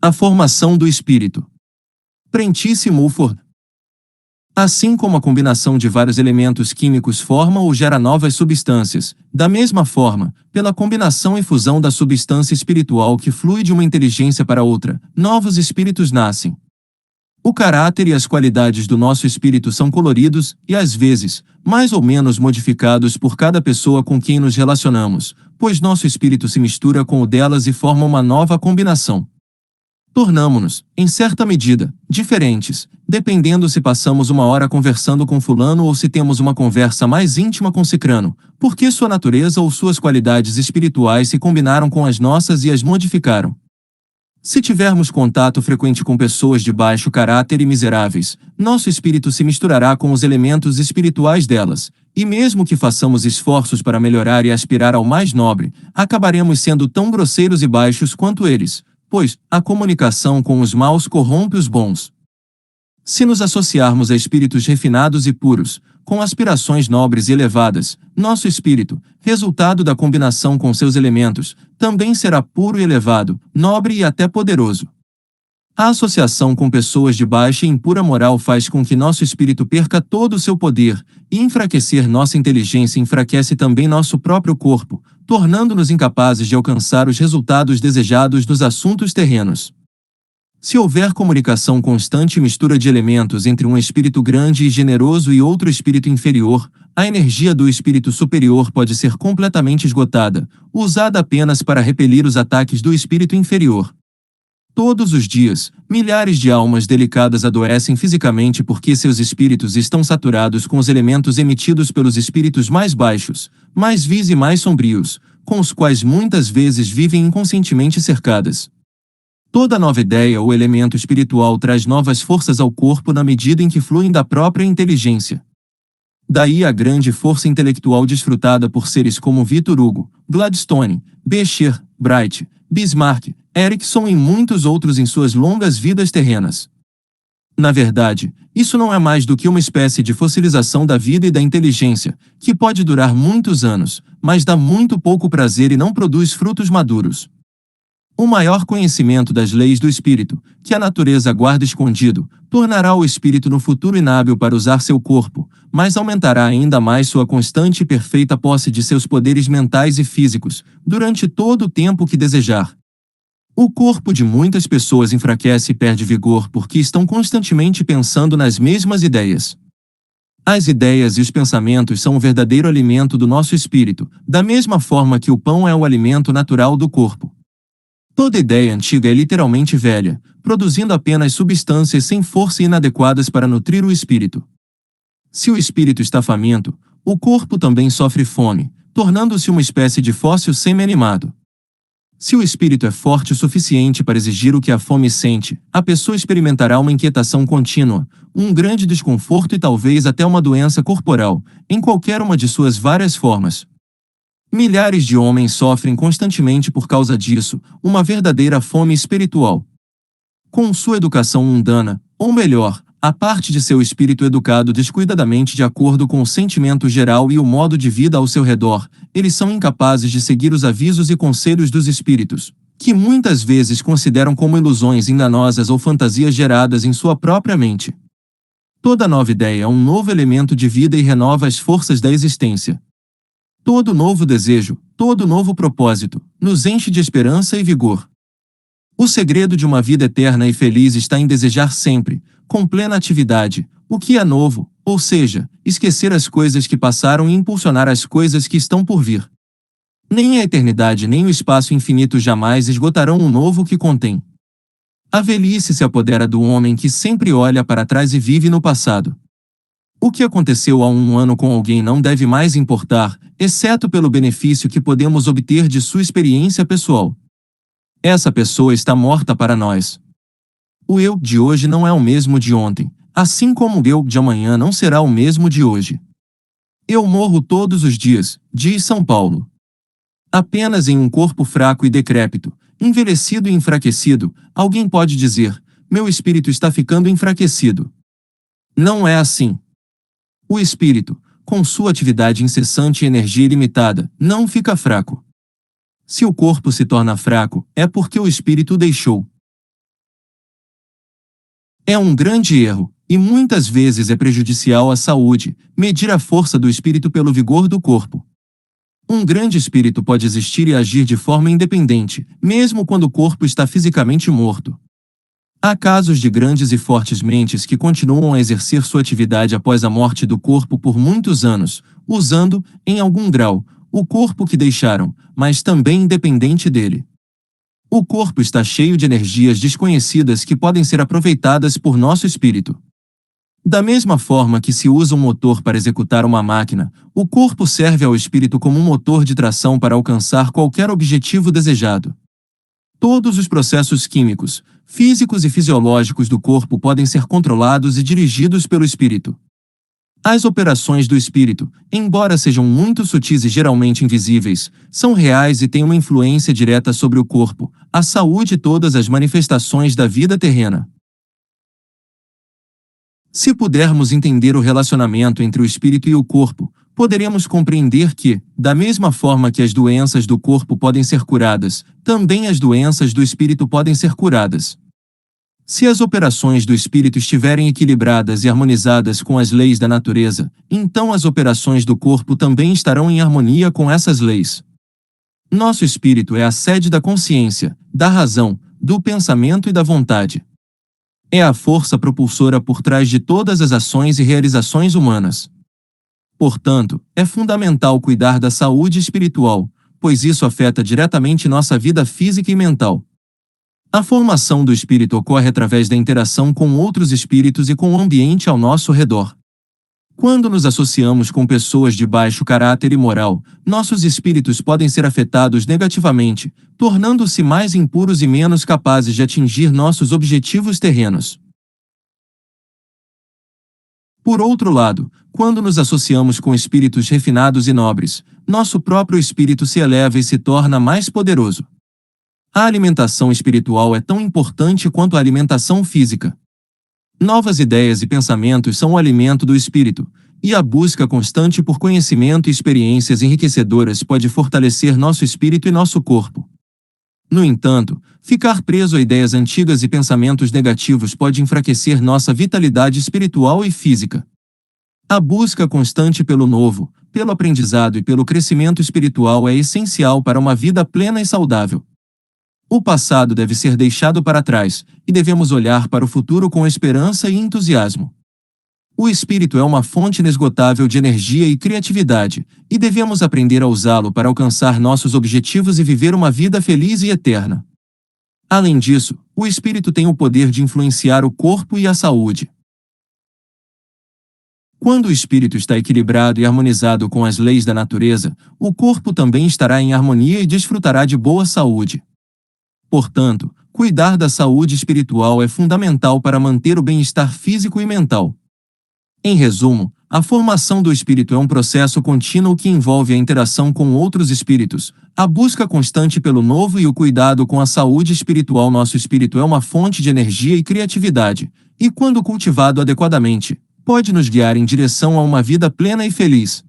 A formação do espírito. Prentice Mulford. Assim como a combinação de vários elementos químicos forma ou gera novas substâncias, da mesma forma, pela combinação e fusão da substância espiritual que flui de uma inteligência para outra, novos espíritos nascem. O caráter e as qualidades do nosso espírito são coloridos e, às vezes, mais ou menos modificados por cada pessoa com quem nos relacionamos, pois nosso espírito se mistura com o delas e forma uma nova combinação. Tornamo-nos, em certa medida, diferentes, dependendo se passamos uma hora conversando com fulano ou se temos uma conversa mais íntima com cicrano, porque sua natureza ou suas qualidades espirituais se combinaram com as nossas e as modificaram. Se tivermos contato frequente com pessoas de baixo caráter e miseráveis, nosso espírito se misturará com os elementos espirituais delas, e mesmo que façamos esforços para melhorar e aspirar ao mais nobre, acabaremos sendo tão grosseiros e baixos quanto eles, pois a comunicação com os maus corrompe os bons. Se nos associarmos a espíritos refinados e puros, com aspirações nobres e elevadas, nosso espírito, resultado da combinação com seus elementos, também será puro e elevado, nobre e até poderoso. A associação com pessoas de baixa e impura moral faz com que nosso espírito perca todo o seu poder, e enfraquecer nossa inteligência enfraquece também nosso próprio corpo, tornando-nos incapazes de alcançar os resultados desejados nos assuntos terrenos. Se houver comunicação constante e mistura de elementos entre um espírito grande e generoso e outro espírito inferior, a energia do espírito superior pode ser completamente esgotada, usada apenas para repelir os ataques do espírito inferior. Todos os dias, milhares de almas delicadas adoecem fisicamente porque seus espíritos estão saturados com os elementos emitidos pelos espíritos mais baixos, mais vis e mais sombrios, com os quais muitas vezes vivem inconscientemente cercadas. Toda nova ideia ou elemento espiritual traz novas forças ao corpo na medida em que fluem da própria inteligência. Daí a grande força intelectual desfrutada por seres como Victor Hugo, Gladstone, Beecher, Bright, Bismarck, Erickson e muitos outros em suas longas vidas terrenas. Na verdade, isso não é mais do que uma espécie de fossilização da vida e da inteligência, que pode durar muitos anos, mas dá muito pouco prazer e não produz frutos maduros. O maior conhecimento das leis do espírito, que a natureza guarda escondido, tornará o espírito no futuro inábil para usar seu corpo, mas aumentará ainda mais sua constante e perfeita posse de seus poderes mentais e físicos, durante todo o tempo que desejar. O corpo de muitas pessoas enfraquece e perde vigor porque estão constantemente pensando nas mesmas ideias. As ideias e os pensamentos são o verdadeiro alimento do nosso espírito, da mesma forma que o pão é o alimento natural do corpo. Toda ideia antiga é literalmente velha, produzindo apenas substâncias sem força e inadequadas para nutrir o espírito. Se o espírito está faminto, o corpo também sofre fome, tornando-se uma espécie de fóssil semi-animado. Se o espírito é forte o suficiente para exigir o que a fome sente, a pessoa experimentará uma inquietação contínua, um grande desconforto e talvez até uma doença corporal, em qualquer uma de suas várias formas. Milhares de homens sofrem constantemente por causa disso, uma verdadeira fome espiritual. Com sua educação mundana, ou melhor, a parte de seu espírito educado descuidadamente de acordo com o sentimento geral e o modo de vida ao seu redor, eles são incapazes de seguir os avisos e conselhos dos espíritos, que muitas vezes consideram como ilusões enganosas ou fantasias geradas em sua própria mente. Toda nova ideia é um novo elemento de vida e renova as forças da existência. Todo novo desejo, todo novo propósito, nos enche de esperança e vigor. O segredo de uma vida eterna e feliz está em desejar sempre, com plena atividade, o que é novo, ou seja, esquecer as coisas que passaram e impulsionar as coisas que estão por vir. Nem a eternidade nem o espaço infinito jamais esgotarão o novo que contém. A velhice se apodera do homem que sempre olha para trás e vive no passado. O que aconteceu há um ano com alguém não deve mais importar, exceto pelo benefício que podemos obter de sua experiência pessoal. Essa pessoa está morta para nós. O eu de hoje não é o mesmo de ontem, assim como o eu de amanhã não será o mesmo de hoje. Eu morro todos os dias, diz São Paulo. Apenas em um corpo fraco e decrépito, envelhecido e enfraquecido, alguém pode dizer: meu espírito está ficando enfraquecido. Não é assim. O espírito, com sua atividade incessante e energia ilimitada, não fica fraco. Se o corpo se torna fraco, é porque o espírito o deixou. É um grande erro, e muitas vezes é prejudicial à saúde, medir a força do espírito pelo vigor do corpo. Um grande espírito pode existir e agir de forma independente, mesmo quando o corpo está fisicamente morto. Há casos de grandes e fortes mentes que continuam a exercer sua atividade após a morte do corpo por muitos anos, usando, em algum grau, o corpo que deixaram, mas também independente dele. O corpo está cheio de energias desconhecidas que podem ser aproveitadas por nosso espírito. Da mesma forma que se usa um motor para executar uma máquina, o corpo serve ao espírito como um motor de tração para alcançar qualquer objetivo desejado. Todos os processos químicos, físicos e fisiológicos do corpo podem ser controlados e dirigidos pelo espírito. As operações do espírito, embora sejam muito sutis e geralmente invisíveis, são reais e têm uma influência direta sobre o corpo, a saúde e todas as manifestações da vida terrena. Se pudermos entender o relacionamento entre o espírito e o corpo, poderemos compreender que, da mesma forma que as doenças do corpo podem ser curadas, também as doenças do espírito podem ser curadas. Se as operações do espírito estiverem equilibradas e harmonizadas com as leis da natureza, então as operações do corpo também estarão em harmonia com essas leis. Nosso espírito é a sede da consciência, da razão, do pensamento e da vontade. É a força propulsora por trás de todas as ações e realizações humanas. Portanto, é fundamental cuidar da saúde espiritual, pois isso afeta diretamente nossa vida física e mental. A formação do espírito ocorre através da interação com outros espíritos e com o ambiente ao nosso redor. Quando nos associamos com pessoas de baixo caráter e moral, nossos espíritos podem ser afetados negativamente, tornando-se mais impuros e menos capazes de atingir nossos objetivos terrenos. Por outro lado, quando nos associamos com espíritos refinados e nobres, nosso próprio espírito se eleva e se torna mais poderoso. A alimentação espiritual é tão importante quanto a alimentação física. Novas ideias e pensamentos são o alimento do espírito, e a busca constante por conhecimento e experiências enriquecedoras pode fortalecer nosso espírito e nosso corpo. No entanto, ficar preso a ideias antigas e pensamentos negativos pode enfraquecer nossa vitalidade espiritual e física. A busca constante pelo novo, pelo aprendizado e pelo crescimento espiritual é essencial para uma vida plena e saudável. O passado deve ser deixado para trás, e devemos olhar para o futuro com esperança e entusiasmo. O espírito é uma fonte inesgotável de energia e criatividade, e devemos aprender a usá-lo para alcançar nossos objetivos e viver uma vida feliz e eterna. Além disso, o espírito tem o poder de influenciar o corpo e a saúde. Quando o espírito está equilibrado e harmonizado com as leis da natureza, o corpo também estará em harmonia e desfrutará de boa saúde. Portanto, cuidar da saúde espiritual é fundamental para manter o bem-estar físico e mental. Em resumo, a formação do espírito é um processo contínuo que envolve a interação com outros espíritos, a busca constante pelo novo e o cuidado com a saúde espiritual. Nosso espírito é uma fonte de energia e criatividade, e quando cultivado adequadamente, pode nos guiar em direção a uma vida plena e feliz.